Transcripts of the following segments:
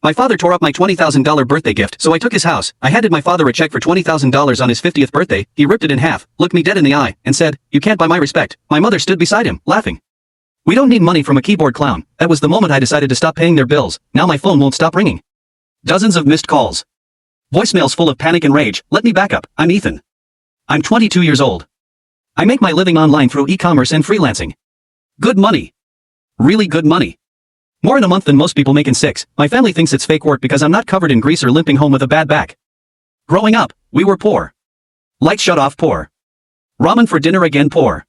My father tore up my $20,000 birthday gift, so I took his house. I handed my father a check for $20,000 on his 50th birthday. He ripped it in half, looked me dead in the eye, and said, "You can't buy my respect." My mother stood beside him, laughing. We don't need money from a keyboard clown. That was the moment I decided to stop paying their bills. Now my phone won't stop ringing. Dozens of missed calls. Voicemails full of panic and rage. Let me back up. I'm Ethan. I'm 22 years old. I make my living online through e-commerce and freelancing. Good money. Really good money. More in a month than most people make in 6. My family thinks it's fake work because I'm not covered in grease or limping home with a bad back. Growing up, we were poor. Lights shut off, poor. Ramen for dinner again, poor.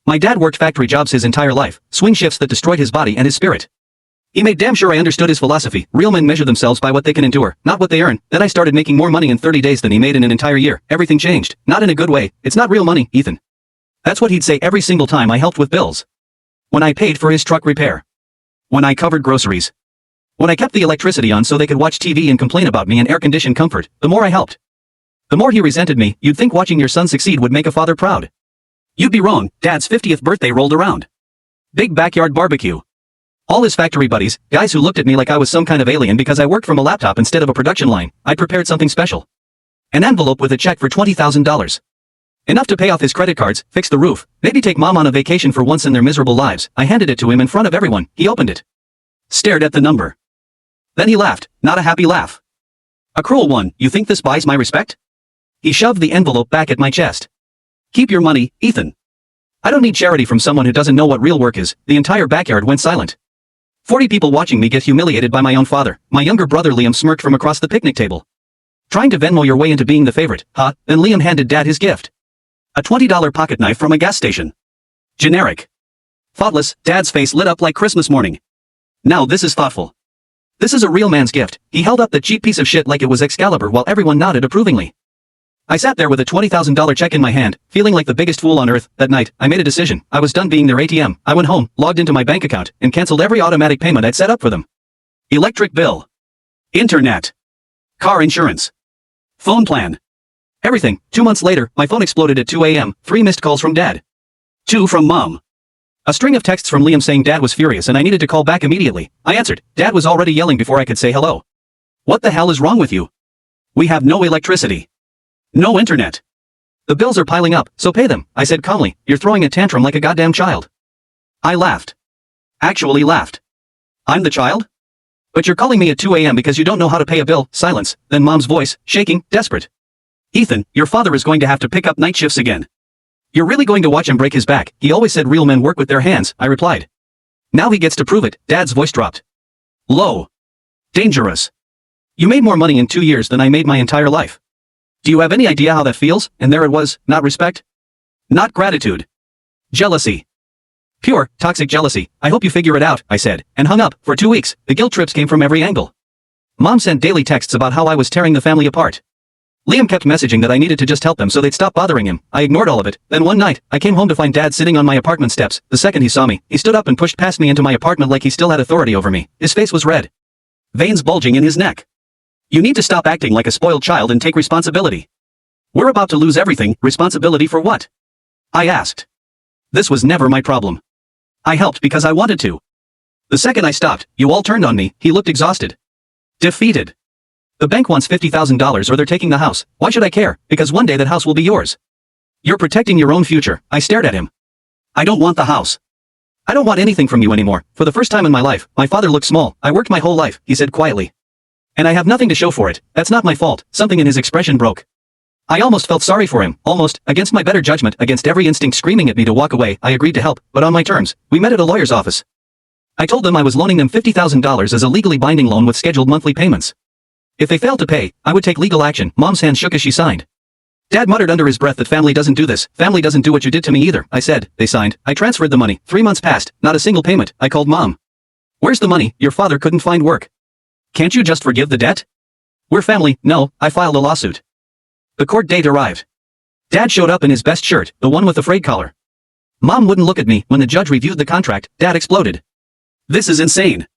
My dad worked factory jobs his entire life, swing shifts that destroyed his body and his spirit. He made damn sure I understood his philosophy. Real men measure themselves by what they can endure, not what they earn. Then I started making more money in 30 days than he made in an entire year. Everything changed. Not in a good way. It's not real money, Ethan. That's what he'd say every single time I helped with bills. When I paid for his truck repair. When I covered groceries. When I kept the electricity on so they could watch TV and complain about me in air-conditioned comfort, the more I helped. The more he resented me. You'd think watching your son succeed would make a father proud. You'd be wrong. Dad's 50th birthday rolled around. Big backyard barbecue. All his factory buddies, guys who looked at me like I was some kind of alien because I worked from a laptop instead of a production line, I'd prepared something special. An envelope with a check for $20,000. Enough to pay off his credit cards, fix the roof, maybe take mom on a vacation for once in their miserable lives. I handed it to him in front of everyone. He opened it. Stared at the number. Then he laughed, not a happy laugh. A cruel one. You think this buys my respect? He shoved the envelope back at my chest. Keep your money, Ethan. I don't need charity from someone who doesn't know what real work is. The entire backyard went silent. 40 people watching me get humiliated by my own father. My younger brother Liam smirked from across the picnic table. Trying to Venmo your way into being the favorite, huh? Then Liam handed Dad his gift. A $20 pocket knife from a gas station. Generic. Thoughtless. Dad's face lit up like Christmas morning. Now this is thoughtful. This is a real man's gift. He held up the cheap piece of shit like it was Excalibur while everyone nodded approvingly. I sat there with a $20,000 check in my hand, feeling like the biggest fool on earth. That night, I made a decision. I was done being their ATM. I went home, logged into my bank account, and canceled every automatic payment I'd set up for them. Electric bill. Internet. Car insurance. Phone plan. Everything. 2 months later, my phone exploded at 2 a.m., 3 missed calls from Dad. 2 from Mom. A string of texts from Liam saying Dad was furious and I needed to call back immediately. I answered. Dad was already yelling before I could say hello. What the hell is wrong with you? We have no electricity. No internet. The bills are piling up, so pay them, I said calmly. You're throwing a tantrum like a goddamn child. I laughed. Actually laughed. I'm the child? But you're calling me at 2 a.m. because you don't know how to pay a bill. Silence. Then Mom's voice, shaking, desperate. Ethan, your father is going to have to pick up night shifts again. You're really going to watch him break his back. He always said real men work with their hands, I replied. Now he gets to prove it. Dad's voice dropped. Low. Dangerous. You made more money in 2 years than I made my entire life. Do you have any idea how that feels? And there it was, not respect. Not gratitude. Jealousy. Pure, toxic jealousy. I hope you figure it out, I said, and hung up. For 2 weeks, the guilt trips came from every angle. Mom sent daily texts about how I was tearing the family apart. Liam kept messaging that I needed to just help them so they'd stop bothering him. I ignored all of it. Then one night, I came home to find Dad sitting on my apartment steps. The second he saw me, he stood up and pushed past me into my apartment like he still had authority over me. His face was red. Veins bulging in his neck. You need to stop acting like a spoiled child and take responsibility. We're about to lose everything. Responsibility for what? I asked. This was never my problem. I helped because I wanted to. The second I stopped, you all turned on me. He looked exhausted. Defeated. The bank wants $50,000 or they're taking the house. Why should I care? Because one day that house will be yours. You're protecting your own future. I stared at him. I don't want the house. I don't want anything from you anymore. For the first time in my life, my father looked small. I worked my whole life, he said quietly. And I have nothing to show for it. That's not my fault. Something in his expression broke. I almost felt sorry for him, almost, against my better judgment, against every instinct screaming at me to walk away. I agreed to help, but on my terms. We met at a lawyer's office. I told them I was loaning them $50,000 as a legally binding loan with scheduled monthly payments. If they failed to pay, I would take legal action. Mom's hand shook as she signed. Dad muttered under his breath that family doesn't do this. Family doesn't do what you did to me either. I said. They signed. I transferred the money. 3 months passed, not a single payment. I called Mom. Where's the money? Your father couldn't find work. Can't you just forgive the debt? We're family. No, I filed a lawsuit. The court date arrived. Dad showed up in his best shirt, the one with the frayed collar. Mom wouldn't look at me. When the judge reviewed the contract, Dad exploded. This is insane.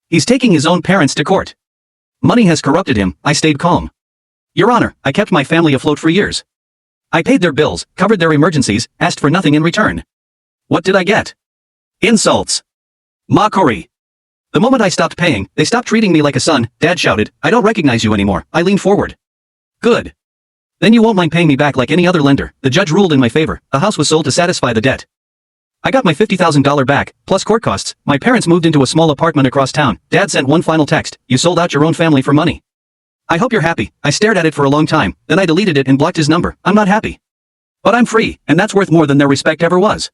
He's taking his own parents to court. Money has corrupted him. I stayed calm. Your Honor, I kept my family afloat for years. I paid their bills, covered their emergencies, asked for nothing in return. What did I get? Insults. Mockery. The moment I stopped paying, they stopped treating me like a son. Dad shouted, "I don't recognize you anymore." I leaned forward. Good. Then you won't mind paying me back like any other lender. The judge ruled in my favor. The house was sold to satisfy the debt. I got my $50,000 back, plus court costs. My parents moved into a small apartment across town. Dad sent one final text, "You sold out your own family for money. I hope you're happy." I stared at it for a long time, then I deleted it and blocked his number. I'm not happy. But I'm free, and that's worth more than their respect ever was.